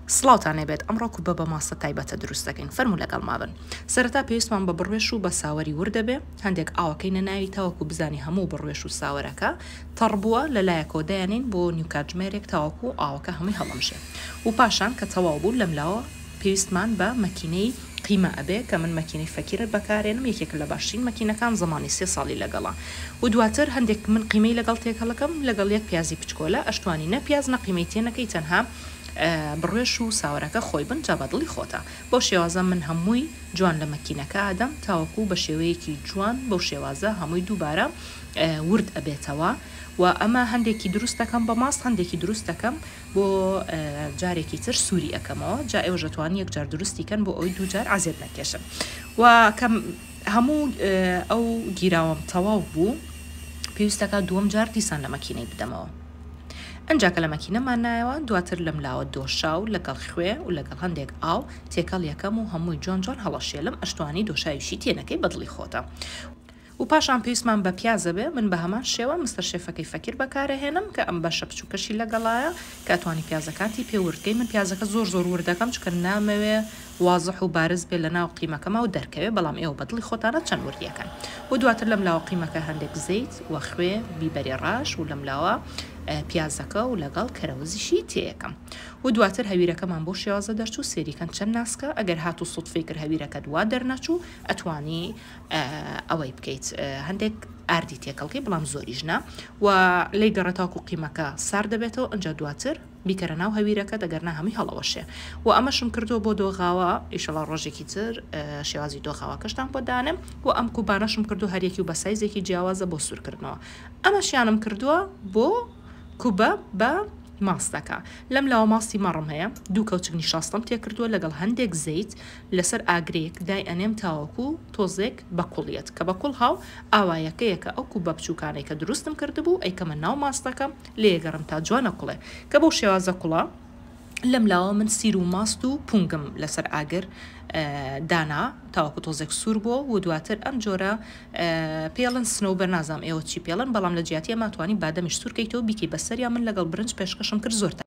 سڵاوتانێ بێت ئەمڕۆ کوبە بە ماسە تایبەتە دروست دەکەین فەرموو لەگەڵ مابن. سەرەتا پێویستمان بە بڕوێش و بە ساوەری ور دەبێ هەندێک ئاوەکەی نەناوی تاوەکو بزانی هەموو بڕوێش و ساوەرەکە تەڕبووە لەلایەکەوە دایانین بۆ نیوکاتژمێرێک تاوەکو ئاوەکە هەمووی هەڵەمشێ و پاشان کە تەواو بوو لەملاوە پێویستمان بە مەکینەی قیمە ئەبێ کە من مەکینەی فەکیرت بەکارێنم یەکێک لە باشترین مەکینەکان زمانی 3 ساڵی لەگەڵا و دواتر هەندێک من قیمەی لەگەڵ تێکەڵەکەم لەگەڵ یەک پیازی پچکۆلە ئەشتوانی نەپیاز نەقیمەی تێنەکەی تەنها بڕوێش و ساوەرەکە خۆی بن جا بەدڵی خۆتە بۆ شێوازە من هەمووی جوان لە مەکینەکە ئادەم تاوەکو بە شێوەیەکی جوان بۆ شێوازە هەمووی دووبارە ورد ئەبێتەوە و ئەمە هەندێکی دروست دەکەم بە ماست هەندێکی دروست دەکەم بۆ جارێکی تر سووری ئەەکەمەوە جا ئێوە ژەتوانی یەکجار دروستیکەن بۆ ئەوی دووجار ئازێت نەکێشن و کەم هەموو ئەو گیراوەم تەواو بوو پێویستەکە دووەم جار دیسان لە مەکینەی بدەمەوە. ئەنجاکە لە مەکینەمان نایەوە دواتر لەم لاوە دۆشا و لەگەڵ خوێ و لەگەڵ هەندێک ئاو تێکەڵ یەکەم و هەمووی جوان جوان هەڵەشێلم ئەشتوانی دۆشاویشی تێنەکەی بەدڵی خۆتە. و پاشان پێویستمان بە پیازە بێ من بە هەمان شێوە مستەر شێفەکەی فەکیر بەکارەهێنم کە ئەم بەشە بچووکەشی لەگەڵایە کە ئەتوانی پیازەکانی پێوردکەی من پیازەکە زۆر وردەکەم چکە نامەوێ وازح و بارز بێ لە ناو قیمەکەمە و دەرکەوێ بەڵام ئێوە بەدڵی خۆتانە چەند وردیەکەن و دواتر لەم لاوە قیمەکە هەندێک زەیت و خوێ بیبەری ڕاش و لەم لاوە پیازەکە و لەگەڵ کەرەوزیشی تێیەکەم و دواتر هەویرەکەمان بۆ شێوازە دەرچوو سێریکەن چەند ناسکە ئەگەر هاتو سوودفەی کرد هەویرەکە دوا دەرنەچوو ئەتوانی ئەوەی بکەیت هەندێک ئاردی تێکەڵکی بەڵام زۆریژنا و لی گەڕێتاوکو قیمەکە سار دەبێتەوە ئەنجا دواتر بیکەرە ناو هەویرەکە دەگەرنا هەمووی هەڵەوەشێ و ئەمەشم کردو بۆ دۆغاوە ئیشەڵا ڕۆژێکی تر شێوازی دۆخاوەکەشتان بۆ دانم و ئەم کوبانەشم کردو هەرێکی و بە سایزێکی جیاوازە بۆ سوورکردنەوە ئەمەشیانم کردووە بۆ کوبە بە ماستەکە لەم لاوە ماستی مەڕم هەیە دوو کەوچک نیشاستم تێکردووە لەگەڵ هەندێک زەیت لەسەر ئاگرێک دای ئەنێم تاوەکو تۆزێک بەقوڵیت کە بە کوڵ هاو ئاوایەکەیەکە ئەو کوبە بچووکانەی کە دروستم کردبوو ئەیکەمە ناو ماستەکەم لێگەڕم تا جوانە کوڵێ کە بۆ شێوازە کوڵە لەم لاوە من سیر و ماست و پونگم لەسەر ئاگر دانا تاوەکو تۆزێک سوور بووە و دواتر ئەم جۆرە پێڵن سنەوبەر نازام ئێوە چی پێڵن بەڵام لە جیاتی ئەماتوانی بادەمیش سوورکەیتەوە بیکەی بەسەریا من لەگەڵ برنج پێشکەشم کرد زۆر